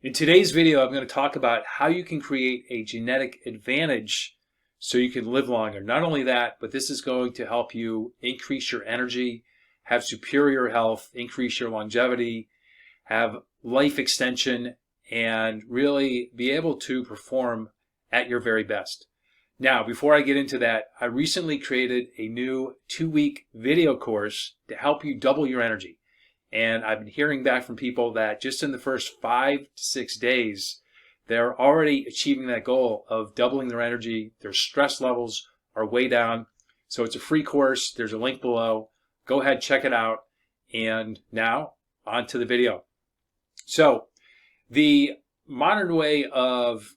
In today's video, I'm going to talk about how you can create a genetic advantage so you can live longer. Not only that, but this is going to help you increase your energy, have superior health, increase your longevity, have life extension, and really be able to perform at your very best. Now, before I get into that, I recently created a new 2-week video course to help you double your energy. And I've been hearing back from people that just in the first 5 to 6 days, they're already achieving that goal of doubling their energy. Their stress levels are way down. So it's a free course. There's a link below. Go ahead, check it out. And now on to the video. So the modern way of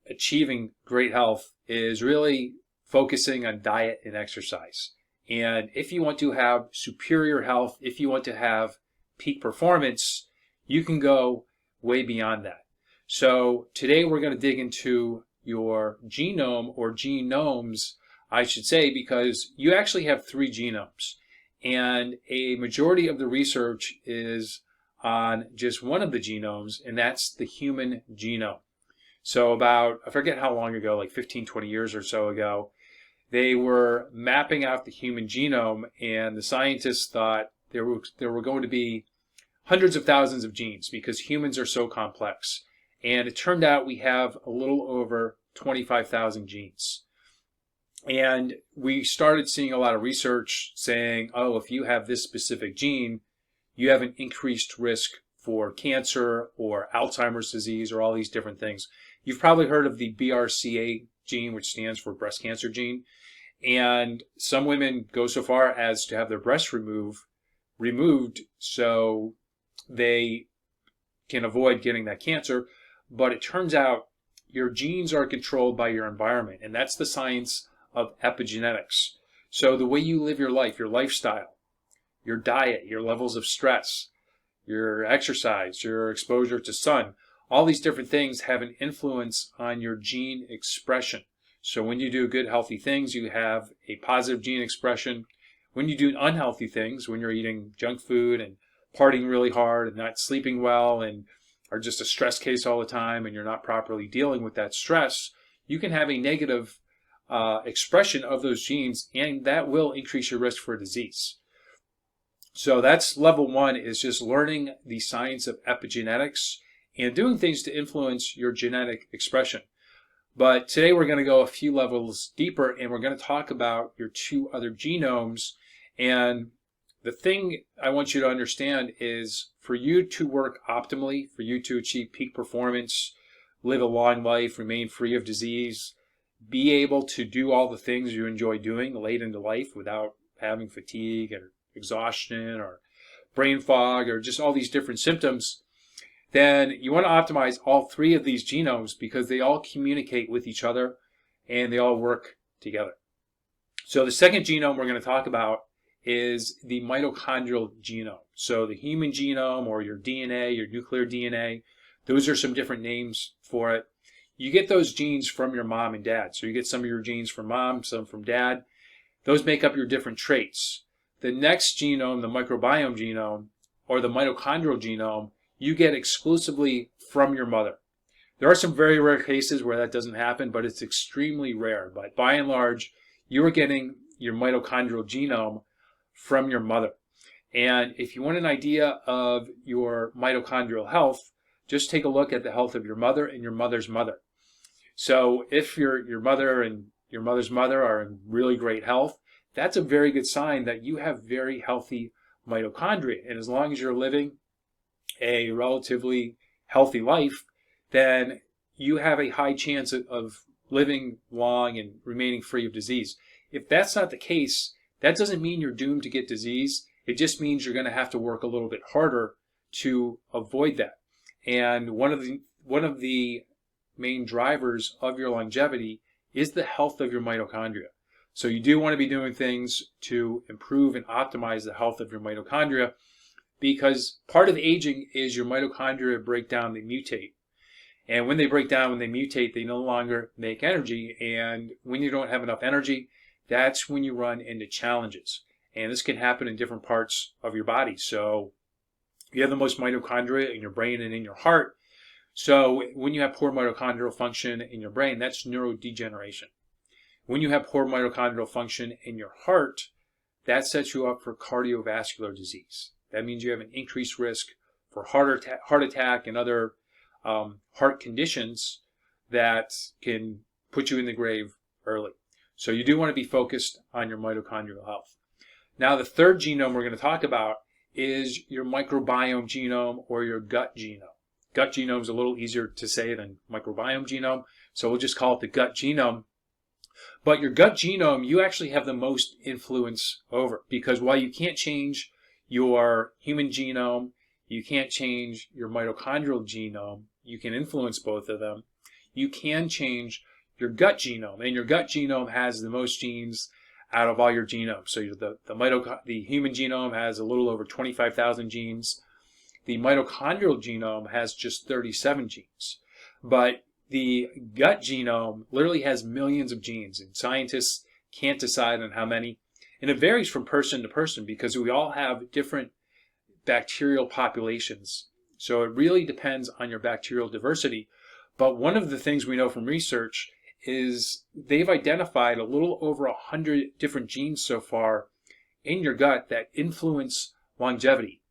achieving great health is really focusing on diet and exercise. And if you want to have superior health, if you want to have peak performance, you can go way beyond that. So today we're going to dig into your genome, or genomes, I should say, because you actually have 3 genomes. And a majority of the research is on just one of the genomes, and that's the human genome. So about, I forget how long ago, like 15, 20 years or so ago, they were mapping out the human genome, and the scientists thought there were going to be hundreds of thousands of genes because humans are so complex. And it turned out we have a little over 25,000 genes. And we started seeing a lot of research saying, oh, if you have this specific gene, you have an increased risk for cancer or Alzheimer's disease or all these different things. You've probably heard of the BRCA gene, which stands for breast cancer gene. And some women go so far as to have their breasts removed so they can avoid getting that cancer. But it turns out your genes are controlled by your environment, and that's the science of epigenetics. So the way you live your life, your lifestyle, your diet, your levels of stress, your exercise, your exposure to sun, all these different things have an influence on your gene expression. So when you do good, healthy things, you have a positive gene expression. When you do unhealthy things, when you're eating junk food and partying really hard and not sleeping well and are just a stress case all the time and you're not properly dealing with that stress, you can have a negative expression of those genes, and that will increase your risk for disease. So that's level 1, is just learning the science of epigenetics and doing things to influence your genetic expression. But today we're going to go a few levels deeper, and we're going to talk about your 2 other genomes. And the thing I want you to understand is, for you to work optimally, for you to achieve peak performance, live a long life, remain free of disease, be able to do all the things you enjoy doing late into life without having fatigue or exhaustion or brain fog or just all these different symptoms, then you want to optimize all 3 of these genomes because they all communicate with each other and they all work together. So the second genome we're going to talk about is the mitochondrial genome. So the human genome, or your DNA, your nuclear DNA, those are some different names for it. You get those genes from your mom and dad. So you get some of your genes from mom, some from dad. Those make up your different traits. The next genome, the microbiome genome, or the mitochondrial genome, you get exclusively from your mother. There are some very rare cases where that doesn't happen, but it's extremely rare. But by and large, you are getting your mitochondrial genome from your mother. And if you want an idea of your mitochondrial health, just take a look at the health of your mother and your mother's mother. So if your mother and your mother's mother are in really great health, that's a very good sign that you have very healthy mitochondria. And as long as you're living a relatively healthy life, then you have a high chance of living long and remaining free of disease. If that's not the case, that doesn't mean you're doomed to get disease. It just means you're going to have to work a little bit harder to avoid that. And one of the main drivers of your longevity is the health of your mitochondria. So you do want to be doing things to improve and optimize the health of your mitochondria, because part of aging is your mitochondria break down, they mutate. And when they break down, when they mutate, they no longer make energy. And when you don't have enough energy, that's when you run into challenges. And this can happen in different parts of your body. So you have the most mitochondria in your brain and in your heart. So when you have poor mitochondrial function in your brain, that's neurodegeneration. When you have poor mitochondrial function in your heart, that sets you up for cardiovascular disease. That means you have an increased risk for heart attack and other heart conditions that can put you in the grave early. So you do want to be focused on your mitochondrial health. Now, the third genome we're going to talk about is your microbiome genome or your gut genome. Gut genome is a little easier to say than microbiome genome, so we'll just call it the gut genome. But your gut genome, you actually have the most influence over, because while you can't change your human genome, you can't change your mitochondrial genome, you can influence both of them, you can change your gut genome, and your gut genome has the most genes out of all your genomes. So the human genome has a little over 25,000 genes. The mitochondrial genome has just 37 genes. But the gut genome literally has millions of genes, and scientists can't decide on how many. And it varies from person to person because we all have different bacterial populations. So it really depends on your bacterial diversity. But one of the things we know from research is they've identified a little over 100 different genes so far in your gut that influence longevity.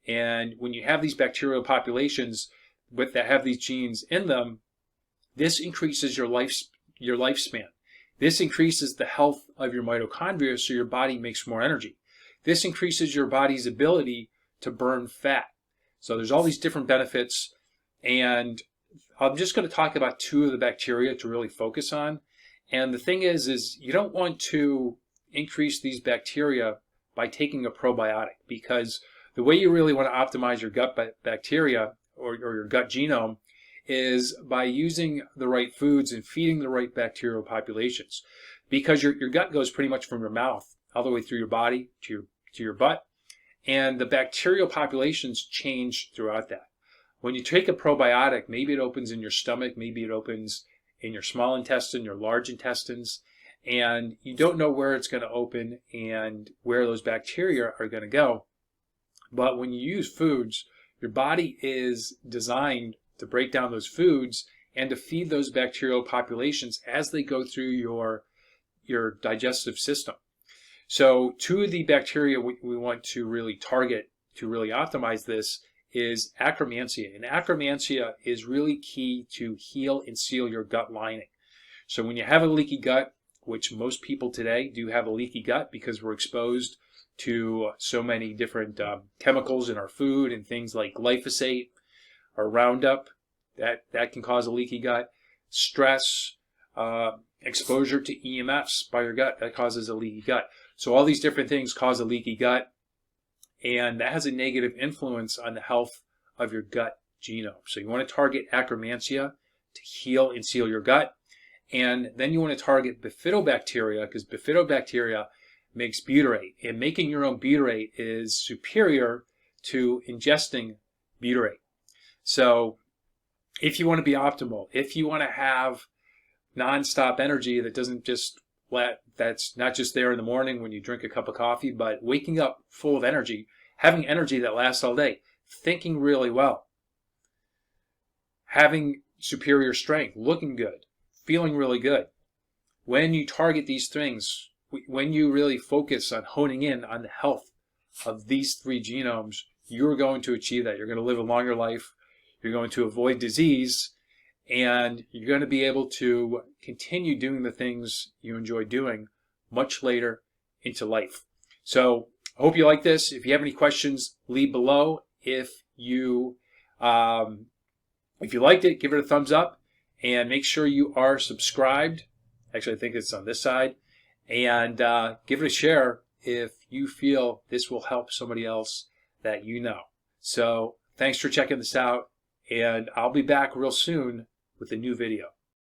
And when you have these bacterial populations that have these genes in them, this increases your lifespan. This increases the health of your mitochondria, so your body makes more energy. This increases your body's ability to burn fat. So there's all these different benefits, and I'm just going to talk about two of the bacteria to really focus on. And the thing is you don't want to increase these bacteria by taking a probiotic, because the way you really want to optimize your gut bacteria or your gut genome is by using the right foods and feeding the right bacterial populations, because your gut goes pretty much from your mouth all the way through your body to your butt, and the bacterial populations change throughout that. When you take a probiotic, maybe it opens in your stomach, maybe it opens in your small intestine, your large intestines, and you don't know where it's going to open and where those bacteria are going to go. But when you use foods, your body is designed to break down those foods and to feed those bacterial populations as they go through your digestive system. So two of the bacteria we want to really target to really optimize this is Akkermansia. And Akkermansia is really key to heal and seal your gut lining. So when you have a leaky gut, which most people today do have a leaky gut because we're exposed to so many different chemicals in our food and things like glyphosate or Roundup, that can cause a leaky gut. Stress, exposure to EMFs by your gut, that causes a leaky gut. So all these different things cause a leaky gut, and that has a negative influence on the health of your gut genome. So you want to target Akkermansia to heal and seal your gut. And then you want to target bifidobacteria, because bifidobacteria makes butyrate. And making your own butyrate is superior to ingesting butyrate. So if you want to be optimal, if you want to have nonstop energy that's not just there in the morning when you drink a cup of coffee, but waking up full of energy, having energy that lasts all day, thinking really well, having superior strength, looking good, feeling really good. When you target these things, when you really focus on honing in on the health of these three genomes, you're going to achieve that. You're going to live a longer life, you're going to avoid disease, and you're going to be able to continue doing the things you enjoy doing much later into life. So I hope you like this. If you have any questions, leave below. If you liked it, give it a thumbs up, and make sure you are subscribed. Actually, I think it's on this side. And give it a share if you feel this will help somebody else that you know. So thanks for checking this out, and I'll be back real soon with a new video.